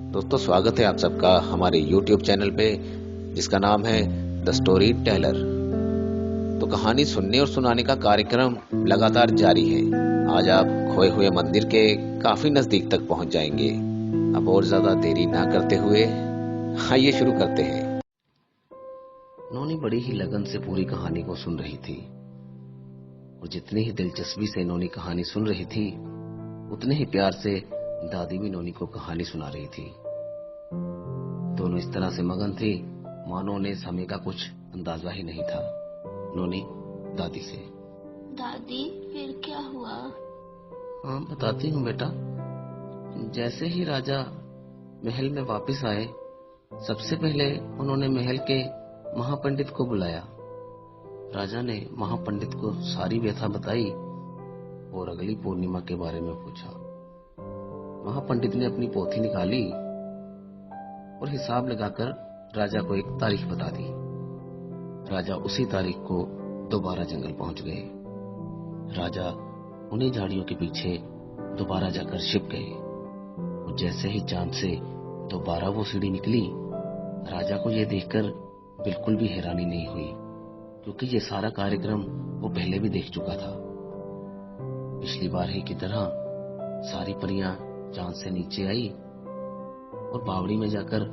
दोस्तों, स्वागत है आप सबका हमारे YouTube चैनल पे, जिसका नाम है द स्टोरी टेलर। तो कहानी सुनने और सुनाने का कार्यक्रम लगातार जारी है। आज आप खोए हुए मंदिर के काफी नजदीक तक पहुंच जाएंगे। अब और ज्यादा देरी ना करते हुए आइए शुरू करते हैं। नोनी बड़ी ही लगन से पूरी कहानी को सुन रही थी और जितनी ही दिलचस्पी से नोनी कहानी सुन रही थी, उतने ही प्यार से दादी भी नोनी को कहानी सुना रही थी। दोनों इस तरह से मगन थी मानो उन्हें समय का कुछ अंदाजा ही नहीं था। नोनी दादी से, दादी फिर क्या हुआ? हाँ बताती हूँ बेटा। जैसे ही राजा महल में वापस आए, सबसे पहले उन्होंने महल के महापंडित को बुलाया। राजा ने महापंडित को सारी व्यथा बताई और अगली पूर्णिमा के बारे में पूछा। महापंडित ने अपनी पोथी निकाली और हिसाब लगाकर राजा को एक तारीख बता दी। राजा उसी तारीख को दोबारा जंगल पहुंच गए। राजा उन्हीं झाड़ियों के पीछे दोबारा जाकर छिप गए और जैसे ही चांद से दोबारा वो सीढ़ी निकली, राजा को यह देखकर बिल्कुल भी हैरानी नहीं हुई, क्योंकि ये सारा कार्यक्रम वो पहले भी देख चुका था। पिछली बार ही की तरह सारी परियां चांद से नीचे आई और बावड़ी में जाकर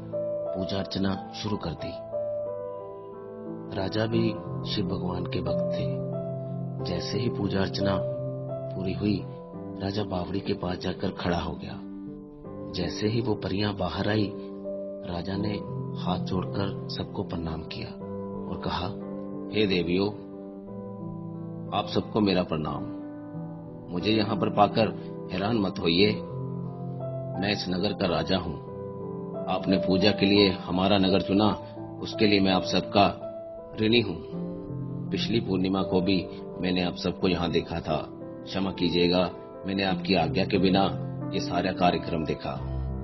पूजा अर्चना शुरू कर दी। राजा भी शिव भगवान के भक्त थे। जैसे ही पूजा अर्चना पूरी हुई, राजा बावड़ी के पास जाकर खड़ा हो गया। जैसे ही वो परियां बाहर आई, राजा ने हाथ जोड़कर सबको प्रणाम किया और कहा, हे देवियों, आप सबको मेरा प्रणाम। मुझे यहाँ पर पाकर हैरान मत होइए। मैं इस नगर का राजा हूँ। आपने पूजा के लिए हमारा नगर चुना, उसके लिए मैं आप सबका ऋणी हूँ। पिछली पूर्णिमा को भी मैंने आप सबको यहाँ देखा था। क्षमा कीजिएगा, मैंने आपकी आज्ञा के बिना ये सारा कार्यक्रम देखा,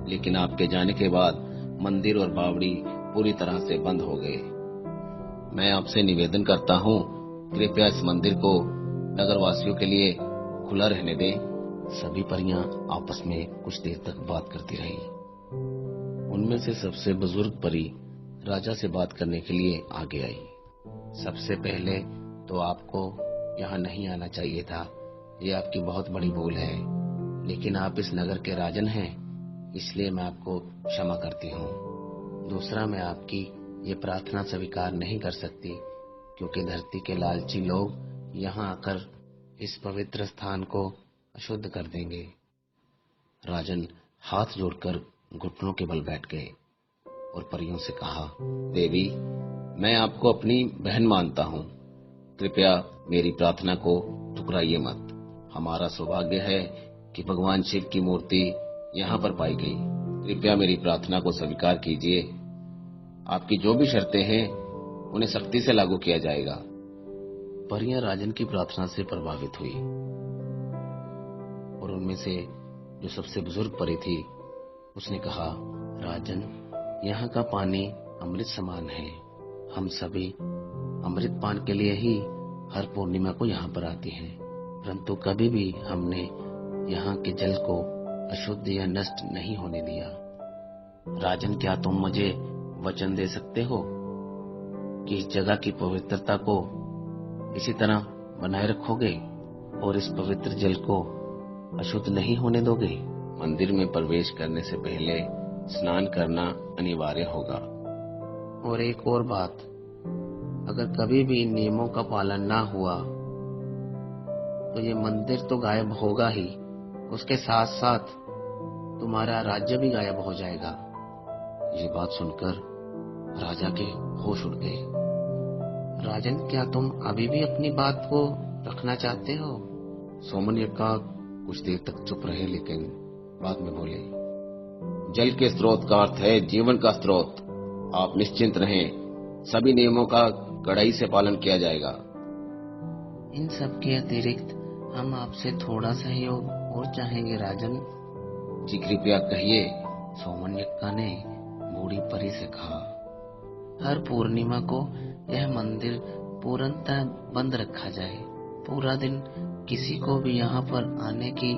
लेकिन आपके जाने के बाद मंदिर और बावड़ी पूरी तरह से बंद हो गए। मैं आपसे निवेदन करता हूँ, कृपया इस मंदिर को नगरवासियों के लिए खुला रहने दें। सभी परियां आपस में कुछ देर तक बात करती रही। उनमें से सबसे बुजुर्ग परी राजा से बात करने के लिए आगे आई। सबसे पहले तो आपको यहाँ नहीं आना चाहिए था। ये आपकी बहुत बड़ी भूल है, लेकिन आप इस नगर के राजन हैं, इसलिए मैं आपको क्षमा करती हूँ। दूसरा, मैं आपकी ये प्रार्थना स्वीकार नहीं कर सकती, क्योंकि धरती के लालची लोग यहाँ आकर इस पवित्र स्थान को अशुद्ध कर देंगे। राजन हाथ जोड़कर घुटनों के बल बैठ गए और परियों से कहा, देवी, मैं आपको अपनी बहन मानता हूँ। कृपया मेरी प्रार्थना को ठुकराइए मत। हमारा सौभाग्य है कि भगवान शिव की मूर्ति यहाँ पर पाई गई। कृपया मेरी प्रार्थना को स्वीकार कीजिए। आपकी जो भी शर्तें हैं, उन्हें सख्ती से लागू किया जाएगा। परियां राजन की प्रार्थना से प्रभावित हुई और उनमें से जो सबसे बुजुर्ग परी थी, उसने कहा, राजन, यहाँ का पानी अमृत समान है। हम सभी अमृत पान के लिए ही हर पूर्णिमा को यहाँ पर आते हैं, परंतु कभी भी हमने यहाँ के जल को अशुद्ध या नष्ट नहीं होने दिया। राजन, क्या तुम मुझे वचन दे सकते हो कि इस जगह की पवित्रता को इसी तरह बनाए रखोगे और इस पवित्र जल को अशुद्ध नहीं होने दोगे? मंदिर में प्रवेश करने से पहले स्नान करना अनिवार्य होगा। और एक और बात, अगर कभी भी इन नियमों का पालन ना हुआ तो ये मंदिर तो गायब होगा ही, उसके साथ साथ तुम्हारा राज्य भी गायब हो जाएगा। ये बात सुनकर राजा के होश उड़ गए। राजन, क्या तुम अभी भी अपनी बात को रखना चाहते हो? सोमनयक्का कुछ देर तक चुप रहे, लेकिन बाद में बोले, जल के स्रोत का अर्थ है जीवन का स्रोत। आप निश्चिंत रहें, सभी नियमों का कड़ाई से पालन किया जाएगा। इन सब के अतिरिक्त हम आपसे थोड़ा सहयोग और चाहेंगे राजन। जी कृपया कहिए, सोमनयक्का ने बूढ़ी परी से कहा। हर पूर्णिमा को यह मंदिर पूर्णतः बंद रखा जाए। पूरा दिन किसी को भी यहाँ पर आने की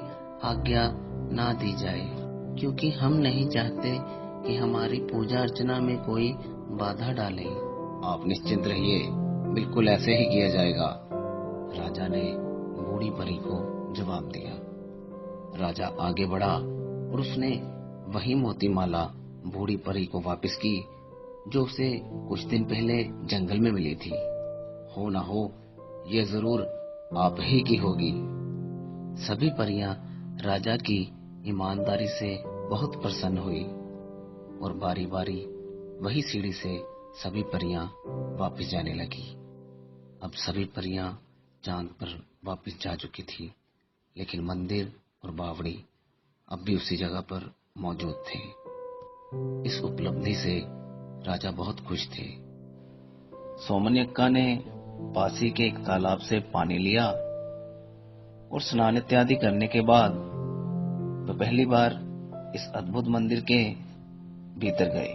आज्ञा ना दी जाए, क्योंकि हम नहीं चाहते कि हमारी पूजा अर्चना में कोई बाधा डाले। आप निश्चिंत रहिए, बिल्कुल ऐसे ही किया जाएगा, राजा ने बूढ़ी परी को जवाब दिया। राजा आगे बढ़ा और उसने वही मोतीमाला बूढ़ी परी को वापस की जो उसे कुछ दिन पहले जंगल में मिली थी। हो ना हो ये जरूर आप ही की होगी। सभी परियां राजा की ईमानदारी से बहुत प्रसन्न हुई और बारी बारी वही सीढ़ी से सभी परियां वापस जाने लगी। अब सभी परियां चांद पर वापस जा चुकी थी, लेकिन मंदिर और बावड़ी अब भी उसी जगह पर मौजूद थे। इस उपलब्धि से राजा बहुत खुश थे। सोमनयक्का ने पासी के एक तालाब से पानी लिया और स्नान इत्यादि करने के बाद वे पहली बार इस अद्भुत मंदिर के भीतर गए।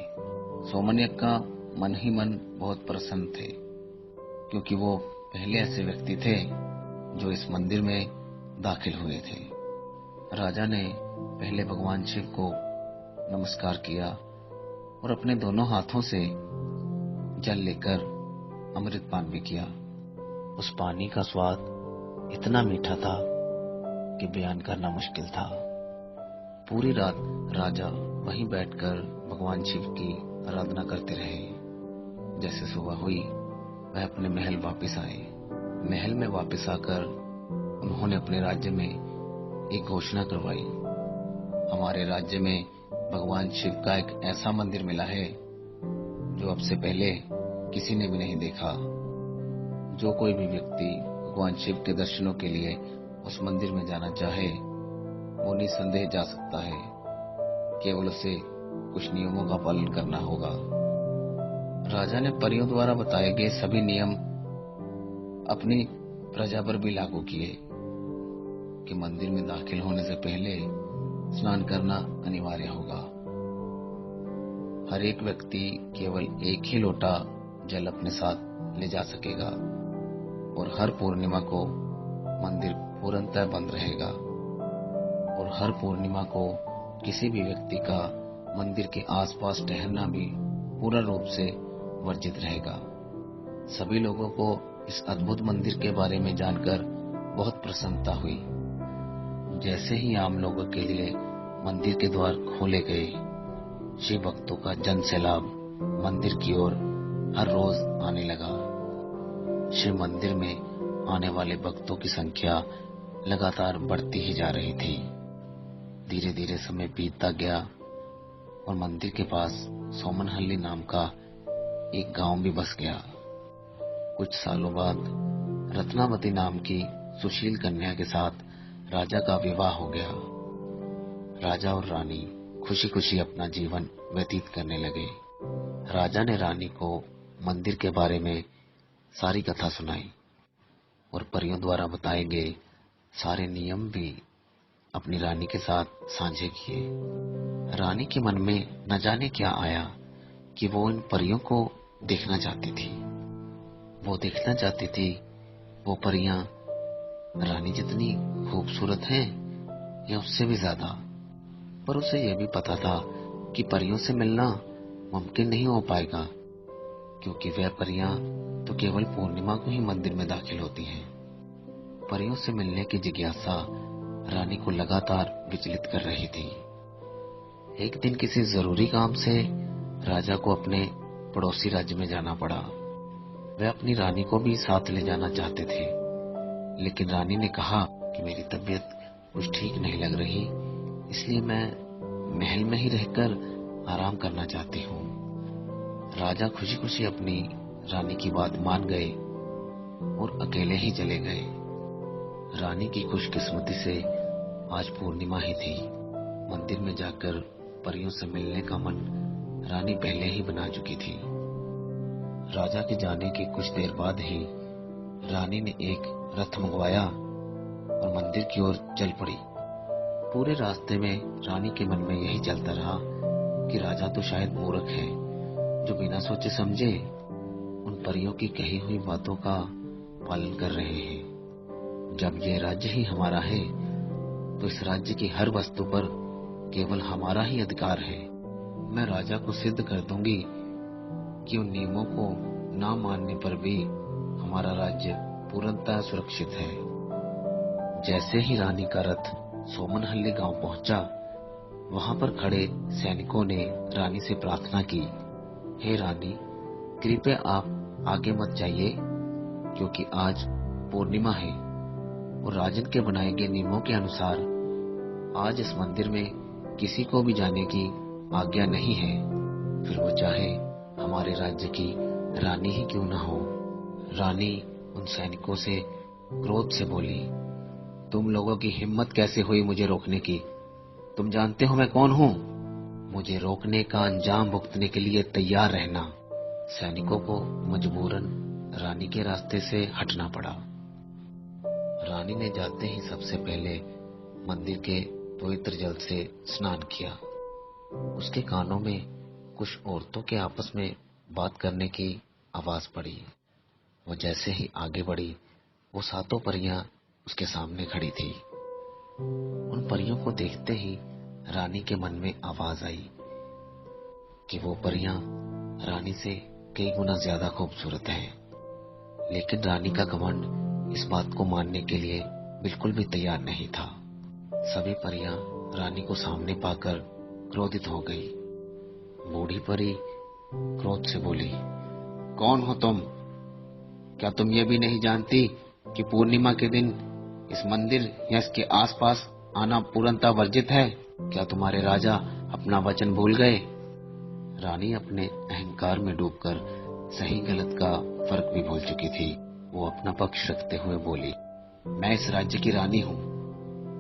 सोमनयक्का मन ही मन बहुत प्रसन्न थे, क्योंकि वो पहले ऐसे व्यक्ति थे जो इस मंदिर में दाखिल हुए थे। राजा ने पहले भगवान शिव को नमस्कार किया और अपने दोनों हाथों से जल लेकर अमृत पान भी किया। उस पानी का स्वाद इतना मीठा था कि बयान करना मुश्किल था। पूरी रात राजा वहीं बैठकर भगवान शिव की आराधना करते रहे। जैसे सुबह हुई वह अपने महल वापस आए। महल में वापस आकर उन्होंने अपने राज्य में एक घोषणा करवाई। हमारे राज्य में भगवान शिव का एक ऐसा मंदिर मिला है जो अब से पहले किसी ने भी नहीं देखा। जो कोई भी व्यक्ति भगवान शिव के दर्शनों के लिए उस मंदिर में जाना चाहे वो निसंदेह जा सकता है। केवल उसे कुछ नियमों का पालन करना होगा। राजा ने परियों द्वारा बताए गए सभी नियम अपनी प्रजा पर भी लागू किए कि मंदिर में दाखिल होने से पहले स्नान करना अनिवार्य होगा। हर एक व्यक्ति केवल एक ही लोटा जल अपने साथ ले जा सकेगा और हर पूर्णिमा को मंदिर पूर्णतः बंद रहेगा और हर पूर्णिमा को किसी भी व्यक्ति का मंदिर के आसपास ठहरना भी पूर्ण रूप से वर्जित रहेगा। सभी लोगों को इस अद्भुत मंदिर के बारे में जानकर बहुत प्रसन्नता हुई। जैसे ही आम लोगों के लिए मंदिर के द्वार खोले गए, शिव भक्तों का जन सैलाब मंदिर की ओर हर रोज आने लगा। शिव मंदिर में आने वाले भक्तों की संख्या लगातार बढ़ती ही जा रही थी। धीरे धीरे समय बीतता गया और मंदिर के पास सोमनहल्ली नाम का एक गांव भी बस गया। कुछ सालों बाद रत्नावती नाम की सुशील कन्या के साथ राजा का विवाह हो गया। राजा और रानी खुशी खुशी अपना जीवन व्यतीत करने लगे। राजा ने रानी को मंदिर के बारे में सारी कथा सुनाई और परियों द्वारा बताए गए सारे नियम भी अपनी रानी के साथ साझे किए। रानी के मन में न जाने क्या आया कि वो इन परियों को देखना चाहती थी। वो देखना चाहती थी वो परियां रानी जितनी खूबसूरत हैं या उससे भी ज्यादा। पर उसे यह भी पता था कि परियों से मिलना मुमकिन नहीं हो पाएगा, क्योंकि वह परियां तो केवल पूर्णिमा को ही मंदिर में दाखिल होती हैं। परियों से मिलने की जिज्ञासा रानी को लगातार विचलित कर रही थी। एक दिन किसी जरूरी काम से राजा को अपने पड़ोसी राज्य में जाना पड़ा। वह अपनी रानी को भी साथ ले जाना चाहते थे, लेकिन रानी ने कहा कि मेरी तबीयत कुछ ठीक नहीं लग रही, इसलिए मैं महल में ही रहकर आराम करना चाहती हूँ। राजा खुशी खुशी अपनी रानी की बात मान गए और अकेले ही चले गए। रानी की खुशकिस्मती से आज पूर्णिमा ही थी। मंदिर में जाकर परियों से मिलने का मन रानी पहले ही बना चुकी थी। राजा के जाने के कुछ देर बाद ही रानी ने एक रथ मंगवाया और मंदिर की ओर चल पड़ी। पूरे रास्ते में रानी के मन में यही चलता रहा कि राजा तो शायद मूर्ख है जो बिना सोचे समझे उन परियों की कही हुई बातों का पालन कर रहे हैं। जब ये राज्य ही हमारा है तो इस राज्य की हर वस्तु पर केवल हमारा ही अधिकार है। मैं राजा को सिद्ध कर दूंगी कि उन नियमों को ना मानने पर भी हमारा राज्य पूर्णतः सुरक्षित है। जैसे ही रानी का रथ सोमनहल्ली गांव पहुंचा, वहां पर खड़े सैनिकों ने रानी से प्रार्थना की, हे रानी, कृपया आप आगे मत जाइए, क्योंकि आज पूर्णिमा है और राजन के बनाए गए नियमों के अनुसार आज इस मंदिर में किसी को भी जाने की आज्ञा नहीं है, फिर वो चाहे हमारे राज्य की रानी ही क्यों ना हो। रानी उन सैनिकों से क्रोध से बोली, तुम लोगों की हिम्मत कैसे हुई मुझे रोकने की? तुम जानते हो मैं कौन हूँ? मुझे रोकने का अंजाम भुगतने के लिए तैयार रहना। सैनिकों को मजबूरन रानी के रास्ते से हटना पड़ा। रानी ने जाते ही सबसे पहले मंदिर के पवित्र जल से स्नान किया। उसके कानों में कुछ औरतों के आपस में बात करने की आवाज पड़ी। वो जैसे ही आगे बढ़ी, वो सातों परियां उसके सामने खड़ी थी। उन परियों को देखते ही रानी के मन में आवाज आई कि वो परियां रानी से कई गुना ज्यादा खूबसूरत हैं। लेकिन रानी का घमंड इस बात को मानने के लिए बिल्कुल भी तैयार नहीं था। सभी परियां रानी को सामने पाकर क्रोधित हो गई। बूढ़ी परी क्रोध से बोली, कौन हो तुम? क्या तुम ये भी नहीं जानती कि पूर्णिमा के दिन इस मंदिर या इसके आसपास आना पूर्णतः वर्जित है? क्या तुम्हारे राजा अपना वचन भूल गए? रानी अपने अहंकार में डूबकर सही गलत का फर्क भी भूल चुकी थी। वो अपना पक्ष रखते हुए बोली, मैं इस राज्य की रानी हूँ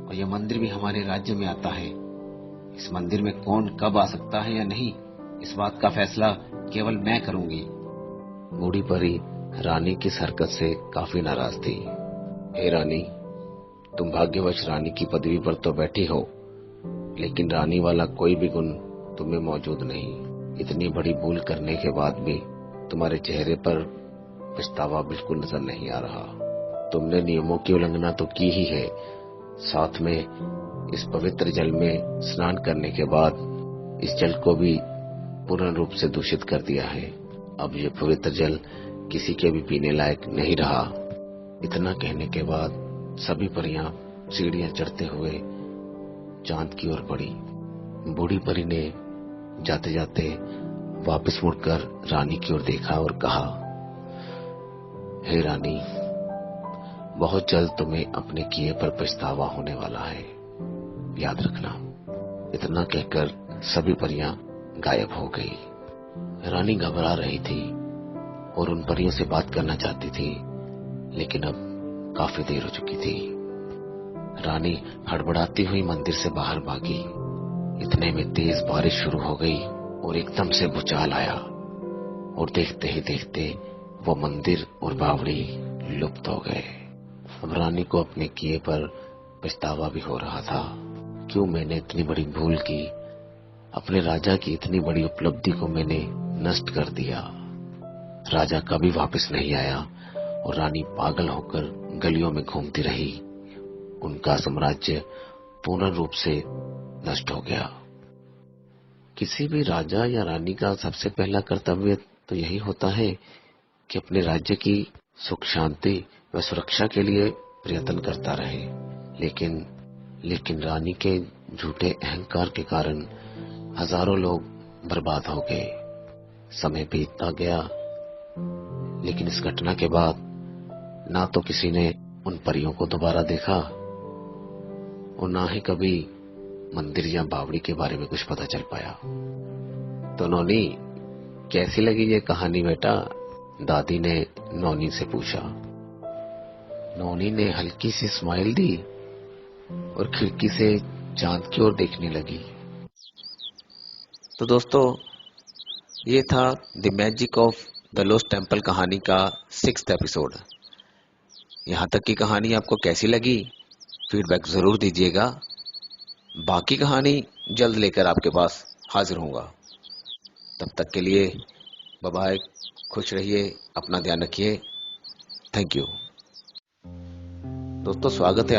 और यह मंदिर भी हमारे राज्य में आता है। इस मंदिर में कौन कब आ सकता है या नहीं, इस बात का फैसला केवल मैं करूंगी। बूढ़ी परी रानी की इस हरकत से काफी नाराज थी। हे रानी, तुम भाग्यवश रानी की पदवी पर तो बैठी हो, लेकिन रानी वाला कोई भी गुण तुम्हें मौजूद नहीं। इतनी बड़ी भूल करने के बाद भी तुम्हारे चेहरे पर पछतावा बिल्कुल नजर नहीं आ रहा। तुमने नियमों की उल्लंघना तो की ही है, साथ में इस पवित्र जल में स्नान करने के बाद इस जल को भी पूर्ण रूप से दूषित कर दिया है। अब ये पवित्र जल किसी के भी पीने लायक नहीं रहा। इतना कहने के बाद सभी परियां सीढ़ियां चढ़ते हुए चांद की ओर बढ़ी। बूढ़ी परी ने जाते जाते वापस मुड़कर रानी की ओर देखा और कहा, हे रानी, बहुत जल्द तुम्हें अपने किए पर पछतावा होने वाला है, याद रखना। इतना कहकर सभी परियां गायब हो गई। रानी घबरा रही थी और उन परियों से बात करना चाहती थी, लेकिन अब काफी देर हो चुकी थी। रानी हड़बड़ाती हुई मंदिर से बाहर भागी। इतने में तेज बारिश शुरू हो गई और एकदम से भूचाल आया और देखते ही देखते वो मंदिर और बावड़ी लुप्त हो गए। अब रानी को अपने किए पर पछतावा भी हो रहा था। क्यों मैंने इतनी बड़ी भूल की? अपने राजा की इतनी बड़ी उपलब्धि को मैंने नष्ट कर दिया। राजा कभी वापस नहीं आया और रानी पागल होकर गलियों में घूमती रही। उनका साम्राज्य पूर्ण रूप से नष्ट हो गया। किसी भी राजा या रानी का सबसे पहला कर्तव्य तो यही होता है कि अपने राज्य की सुख शांति व सुरक्षा के लिए प्रयत्न करता रहे। लेकिन रानी के झूठे अहंकार के कारण हजारों लोग बर्बाद हो गए। समय बीतता गया, लेकिन इस घटना के बाद ना तो किसी ने उन परियों को दोबारा देखा और ना ही कभी मंदिर या बावड़ी के बारे में कुछ पता चल पाया। तो नौनी, कैसी लगी ये कहानी बेटा? दादी ने नौनी से पूछा। नौनी ने हल्की सी स्माइल दी और खिड़की से चांद की ओर देखने लगी। तो दोस्तों, ये था the magic of the lost temple कहानी का 6th एपिसोड। यहाँ तक की कहानी आपको कैसी लगी? फीडबैक जरूर दीजिएगा। बाकी कहानी जल्द लेकर आपके पास हाजिर होऊंगा। तब तक के लिए बाय बाय, खुश रहिए, अपना ध्यान रखिए। Thank you. दोस्तों, स्वागत है